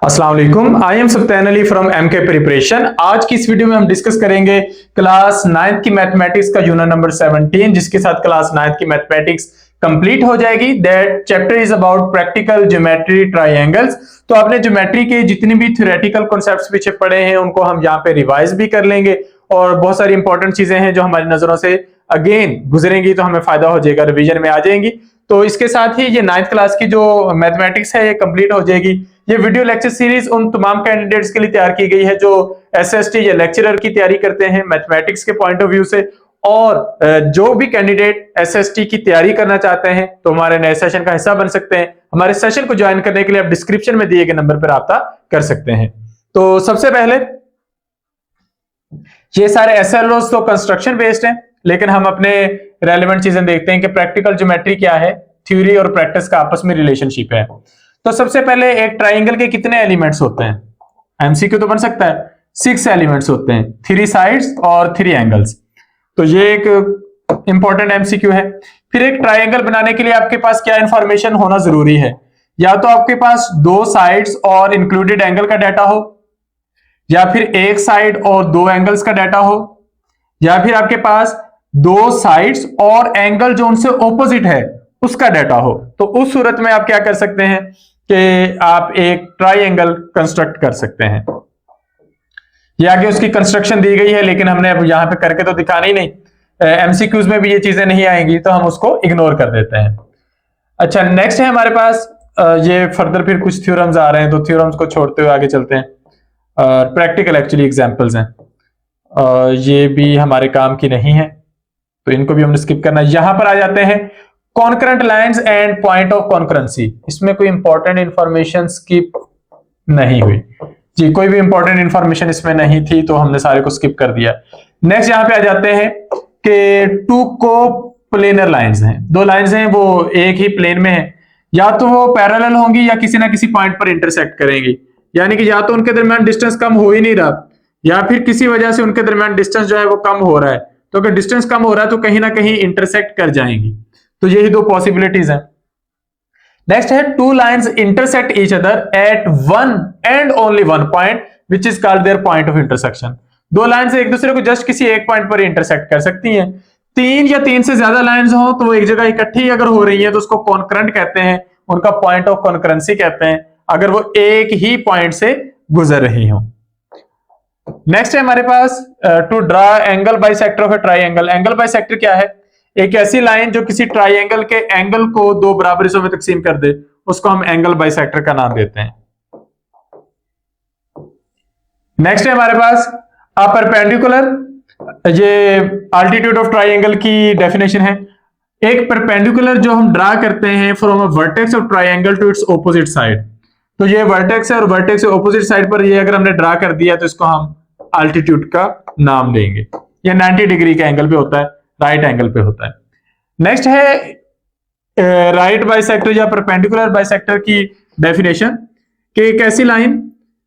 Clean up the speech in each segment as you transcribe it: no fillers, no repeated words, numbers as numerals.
अस्सलाम वालेकुम। I am Sultan Ali from MK preparation. आज की इस वीडियो में हम डिस्कस करेंगे क्लास 9th की मैथमेटिक्स का यूनिट नंबर 17, जिसके साथ क्लास 9th की मैथमेटिक्स कंप्लीट हो जाएगी। That chapter is about practical geometry triangles. तो आपने ज्योमेट्री के जितनी भी थ्योरेटिकल कॉन्सेप्ट्स पीछे पढ़े हैं उनको हम यहाँ पे रिवाइज भी कर लेंगे, और बहुत सारी इंपॉर्टेंट चीजें हैं जो हमारी नजरों से अगेन गुजरेंगी तो हमें फायदा हो जाएगा, रिवीजन में आ जाएंगी। तो इसके साथ ही ये 9th क्लास की जो मैथमेटिक्स है ये कंप्लीट हो जाएगी। ये वीडियो लेक्चर सीरीज उन तमाम कैंडिडेट्स के लिए तैयार की गई है जो एसएसटी या लेक्चरर की तैयारी करते हैं मैथमेटिक्स के पॉइंट ऑफ व्यू से, और जो भी कैंडिडेट एसएसटी की तैयारी करना चाहते हैं तो हमारे नए सेशन का हिस्सा बन सकते हैं। हमारे सेशन को ज्वाइन करने के लिए आप डिस्क्रिप्शन में दिए गए नंबर पर राब्ता कर सकते हैं। तो सबसे पहले ये सारे एसएलओस तो कंस्ट्रक्शन बेस्ड हैं, लेकिन हम अपने रेलेवेंट चीजें देखते हैं कि प्रैक्टिकल ज्योमेट्री क्या है, थ्योरी और प्रैक्टिस का आपस में रिलेशनशिप है। तो सबसे पहले एक ट्राइंगल के कितने एलिमेंट्स होते हैं? एमसीक्यू तो बन सकता है। 6 एलिमेंट्स होते हैं, 3 साइड्स और 3 एंगल्स। तो ये एक इंपॉर्टेंट एमसीक्यू है। फिर एक ट्राइंगल बनाने के लिए आपके पास क्या इंफॉर्मेशन होना जरूरी है? या तो आपके पास 2 साइड्स और इंक्लूडेड एंगल का डाटा हो, या फिर एक साइड और 2 एंगल्स का डाटा हो, या फिर आपके पास 2 साइड्स और एंगल जो उनसे ऑपोजिट है उसका डाटा हो। तो उस सूरत में आप क्या कर सकते हैं कि आप एक ट्राइंगल कंस्ट्रक्ट कर सकते हैं। ये आगे उसकी कंस्ट्रक्शन दी गई है, लेकिन हमने अब यहां पे करके तो दिखाना ही नहीं, एमसीक्यूज में भी ये चीजें नहीं आएंगी तो हम उसको इग्नोर कर देते हैं। अच्छा, नेक्स्ट है हमारे पास ये फर्दर फिर कुछ थ्योरम्स आ रहे हैं, तो थ्योरम्स को छोड़ते हुए आगे चलते हैं। प्रैक्टिकल एक्चुअली एग्जांपल्स हैं, ये भी हमारे काम की नहीं है तो इनको भी हमने स्किप करना है। यहां पर आ जाते हैं concurrent lines and point of concurrency. इसमें कोई इंपॉर्टेंट इंफॉर्मेशन स्किप नहीं हुई जी, कोई भी इंपॉर्टेंट इंफॉर्मेशन इसमें नहीं थी तो हमने सारे को स्किप कर दिया। नेक्स्ट यहां पे आ जाते हैं कि 2 को प्लेनर लाइंस हैं, 2 लाइंस हैं वो एक ही प्लेन में है, या तो वो पैरेलल होंगी या किसी ना किसी पॉइंट पर इंटरसेक्ट करेंगी, यानी कि या तो उनके दरमियान डिस्टेंस कम हो ही नहीं रहा या फिर किसी वजह से उनके दरमियान डिस्टेंस जो है वो कम हो रहा है। तो अगर डिस्टेंस कम हो रहा है तो कहीं ना कहीं इंटरसेक्ट कर जाएंगी। तो यही 2 पॉसिबिलिटीज हैं। नेक्स्ट है 2 lines intersect each other at one and only one point which is called their point of intersection. 2 lines एक दूसरे को जस्ट किसी एक पॉइंट पर इंटरसेक्ट कर सकती हैं। 3 या 3 से ज्यादा लाइंस हो तो वो एक जगह इकट्ठी अगर हो रही है तो उसको कॉन्करेंट कहते हैं, उनका पॉइंट ऑफ कॉन्करेंसी कहते हैं, अगर वो एक ही पॉइंट से गुजर रही हो। नेक्स्ट है हमारे पास to draw angle bisector of a triangle. Angle bisector क्या है? एक ऐसी लाइन जो किसी ट्राइंगल के एंगल को 2 बराबर हिस्सों में तकसीम कर दे, उसको हम एंगल बाइसेक्टर का नाम देते हैं। नेक्स्ट है हमारे पास अ परपेंडिकुलर, ये अल्टीट्यूड ऑफ ट्राइंगल की डेफिनेशन है। एक परपेंडिकुलर जो हम ड्रा करते हैं from a vertex of triangle to its opposite side. तो ये वर्टेक्स है और वर्टेक्स से ऑपोजिट साइड पर ये अगर हमने ड्रा कर दिया तो इसको हम अल्टीट्यूड का नाम देंगे। ये 90 डिग्री के एंगल पे होता है, राइट एंगल पे होता है। नेक्स्ट है राइट बाइसेक्टर या परपेंडिकुलर बाइसेक्टर की डेफिनेशन, कि एक ऐसी लाइन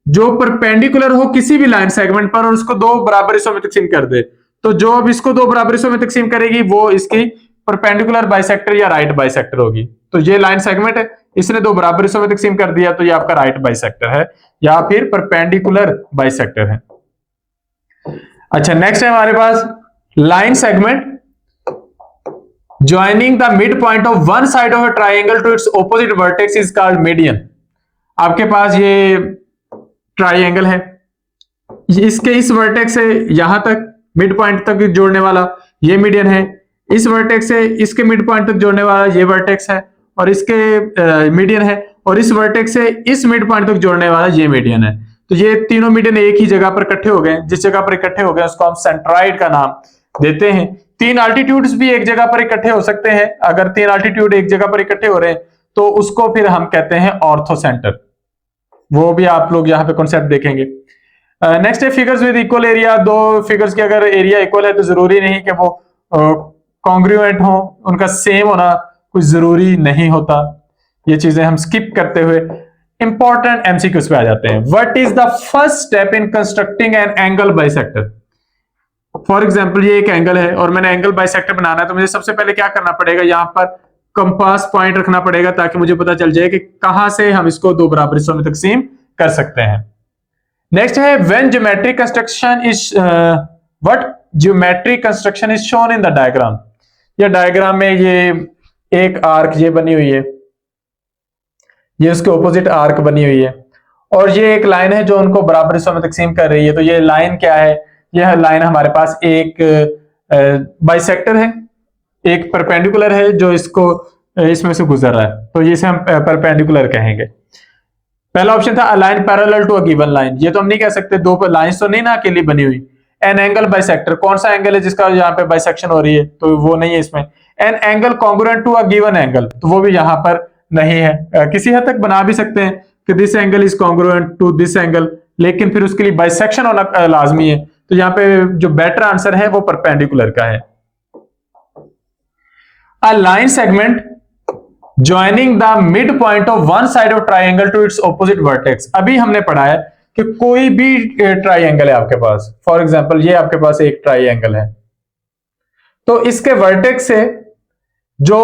जो परपेंडिकुलर हो किसी भी लाइन सेगमेंट पर और उसको 2 बराबर हिस्सों में तकसीम कर दे। तो जो अब इसको 2 बराबर हिस्सों में तकसीम करेगी वो इसकी परपेंडिकुलर बाइसेक्टर या राइट बाइसेक्टर होगी। तो ये लाइन सेगमेंट है, इसने 2 बराबर हिस्सों में तकसीम कर दिया तो ये आपका राइट बाइसेक्टर है या फिर परपेंडिकुलर बाइसेक्टर है। अच्छा, नेक्स्ट है हमारे पास line segment joining the mid point of one side of a triangle to its opposite vertex is called median. आपके पास ये ट्राइंगल है, इसके इस वर्टेक्स से यहां तक मिड पॉइंट तक जोड़ने वाला ये मीडियन है, इस वर्टेक्स से इसके मिड पॉइंट तक जोड़ने वाला ये वर्टेक्स है और इसके मीडियन है, और इस वर्टेक्स से इस मिड पॉइंट तक जोड़ने वाला ये मीडियन है। तो ये तीनों मीडियन एक ही जगह पर इकट्ठे हो गए। जिस जगह पर इकट्ठे हो गए उसको हम सेंट्रॉइड का नाम देते हैं। 3 अल्टीट्यूड्स भी एक जगह पर इकट्ठे हो सकते हैं। अगर 3 अल्टीट्यूड एक जगह पर इकट्ठे हो रहे हैं तो उसको फिर हम कहते हैं ऑर्थोसेंटर। वो भी आप लोग यहाँ पे कॉन्सेप्ट देखेंगे। नेक्स्ट है figures with equal area. 2 figures की अगर एरिया इक्वल है तो जरूरी नहीं कि वो कॉन्ग्रुएंट हो, उनका सेम होना कुछ जरूरी नहीं होता। ये चीजें हम स्किप करते हुए इंपॉर्टेंट एमसीक्यूज पे आ जाते हैं। What is the first step in constructing an angle bisector? For example ये एक एंगल है और मैंने एंगल बाइसेक्टर बनाना है, तो मुझे सबसे पहले क्या करना पड़ेगा? यहां पर कंपास पॉइंट रखना पड़ेगा ताकि मुझे पता चल जाए कि कहां से हम इसको 2 बराबर हिस्सों में तकसीम कर सकते हैं। नेक्स्ट है when geometric construction is what geometric construction is shown in the diagram. ये डायग्राम में ये एक आर्क ये बनी हुई है, ये उसके ऑपोजिट आर्क बनी हुई है, और ये एक लाइन है जो उनको बराबर हिस्सों में तकसीम कर रही है। तो ये लाइन क्या है, यह लाइन हमारे पास एक बाइसेक्टर है, एक परपेंडिकुलर है जो इसको इसमें से गुजर रहा है, तो इसे हम परपेंडिकुलर कहेंगे। पहला ऑप्शन था a line parallel to a given line, ये तो हम नहीं कह सकते, दो लाइंस तो नहीं ना अकेली बनी हुई। एन एंगल बाइसेक्टर, कौन सा एंगल है जिसका यहाँ पे बाइसेक्शन हो रही है, तो वो नहीं है इसमें। An angle congruent to a given angle, तो वो भी यहाँ पर नहीं है। किसी हद तक बना भी सकते हैं कि this angle is congruent to this angle, लेकिन फिर उसके लिए बाइसेक्शन होना लाजमी है, तो यहाँ पे जो बेटर आंसर है वो परपेंडिकुलर का है। A line segment joining the mid point of one side of triangle to its opposite vertex. अभी हमने पढ़ा है कि कोई भी ट्राइंगल है आपके पास, फॉर एग्जांपल ये आपके पास एक ट्राइंगल है, तो इसके वर्टेक्स से जो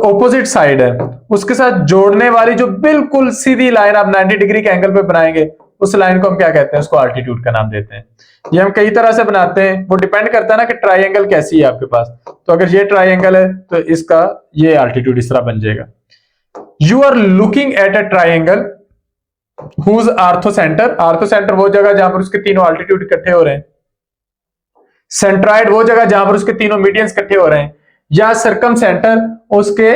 ऑपोजिट साइड है उसके साथ जोड़ने वाली जो बिल्कुल सीधी लाइन आप 90 डिग्री के एंगल पे बनाएंगे, उस लाइन को हम क्या कहते हैं, उसको अल्टीट्यूड का नाम देते हैं। ये हम कई तरह से बनाते हैं, वो डिपेंड करता है ना कि ट्राइंगल कैसी है आपके पास। तो अगर ये ट्राइंगल है तो इसका ये अल्टीट्यूड इस तरह बन जाएगा। You are looking at a triangle whose orthocentre, orthocentre वो जगह जहां पर उसके तीनों अल्टीट्यूड इकट्ठे हो रहे हैं, सेंट्राइड वो जगह जहां पर उसके तीनों मीडियंस इकट्ठे हो रहे हैं, या सर्कम सेंटर उसके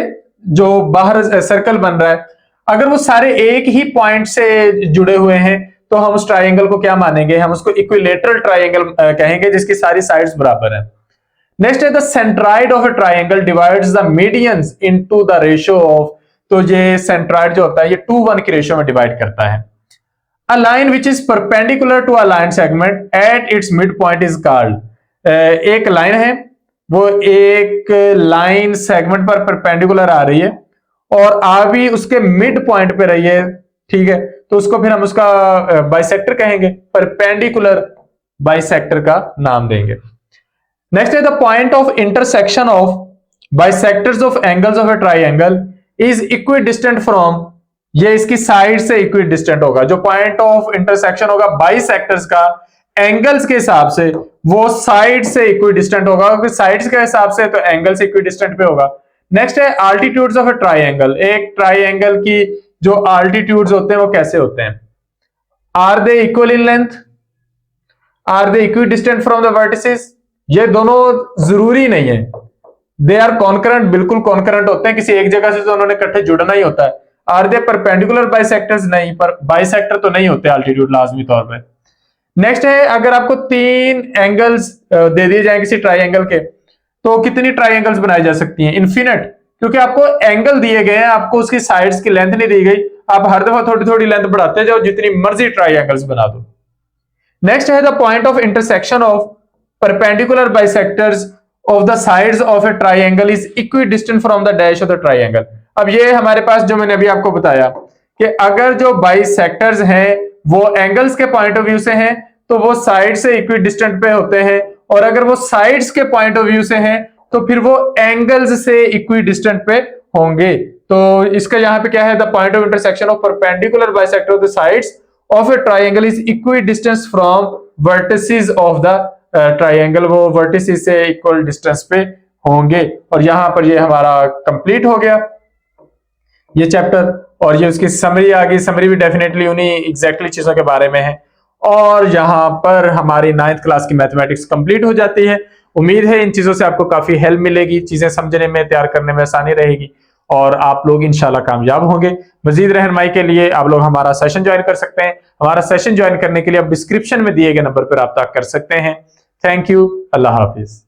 जो बाहर सर्कल बन रहा है। अगर वो सारे एक ही पॉइंट से जुड़े हुए हैं तो हम उस ट्राइंगल को क्या मानेंगे, हम उसको इक्विलेटरल ट्राइंगल कहेंगे जिसकी सारी साइड्स बराबर है। नेक्स्ट है the centroid of a triangle divides the medians into the ratio of, तो ये सेंट्राइड जो होता है ये 2:1 की रेशियो में डिवाइड करता है। A line which is perpendicular to a line segment at its mid point is called, एक लाइन है वो एक लाइन सेगमेंट पर परपेंडिकुलर आ रही है और आ भी उसके मिड पॉइंट पे रही है, ठीक है, तो उसको फिर हम उसका बाइसेक्टर कहेंगे, परपेंडिकुलर बाइसेक्टर का नाम देंगे। नेक्स्ट है the point of intersection of bisectors of angles of a triangle is equidistant from, ये इसकी साइड से इक्विडिस्टेंट होगा। जो पॉइंट ऑफ इंटरसेक्शन होगा बाइसेक्टर्स का एंगल्स के हिसाब से वो साइड से इक्विडिस्टेंट होगा, क्योंकि साइड्स के हिसाब से तो एंगल से इक्विडिस्टेंट पे होगा। नेक्स्ट है अल्टीट्यूड्स ऑफ अ ट्राइंगल, एक ट्राइंगल की जो अल्टीट्यूड्स होते हैं वो कैसे होते हैं, are they equal in length, are they equidistant from the vertices, ये दोनों जरूरी नहीं है, दे आर कॉन्करेंट, बिल्कुल कॉन्करेंट होते हैं, किसी एक जगह से तो उन्होंने इकट्ठे जुड़ना ही होता है। आर दे परपेंडिकुलर बाइसेक्टर्स, नहीं, पर बाइसेक्टर तो नहीं होते अल्टीट्यूड लाजमी तौर पे। नेक्स्ट है अगर आपको 3 एंगल्स दे दिए जाए किसी ट्राइंगल के, तो कितनी ट्राइंगल्स बनाई जा सकती हैं, इनफिनिट, क्योंकि आपको एंगल दिए गए हैं, आपको उसकी साइड्स की लेंथ नहीं दी गई, आप हर दफा थोड़ी थोड़ी लेंथ बढ़ाते जाओ, जितनी मर्जी ट्राइंगल्स बना दो। नेक्स्ट है the point of intersection of perpendicular bisectors of the sides of a triangle is equidistant from the dash of the triangle. अब ये हमारे पास जो मैंने अभी आपको बताया कि अगर जो बाइसेक्टर्स हैं वो एंगल्स के पॉइंट ऑफ व्यू से हैं तो वो साइड से इक्विडिस्टेंट पे होते हैं, और अगर वो साइड्स के पॉइंट ऑफ व्यू से हैं तो फिर वो एंगल्स से इक्विडिस्टेंट पे होंगे। तो इसका यहाँ पे क्या है, the point of intersection of perpendicular bisector of the sides of a triangle is equidistance from vertices of the triangle, वो वर्टिसेस से इक्वल डिस्टेंस पे होंगे। और यहां पर ये हमारा कंप्लीट हो गया ये चैप्टर, और ये उसकी समरी आ गई। समरी भी डेफिनेटली उन्हीं एग्जैक्टली चीजों के बारे में है, और यहां पर हमारी 9th क्लास की मैथमेटिक्स कंप्लीट हो जाती है। उम्मीद है इन चीजों से आपको काफी हेल्प मिलेगी, चीजें समझने में, तैयार करने में आसानी रहेगी, और आप लोग इंशाल्लाह कामयाब होंगे। मजीद रहनुमाई के लिए आप लोग हमारा सेशन ज्वाइन कर सकते हैं। हमारा सेशन ज्वाइन करने के लिए आप डिस्क्रिप्शन में दिए गए नंबर पर रब्ता कर सकते हैं। Thank you, Allah Hafiz.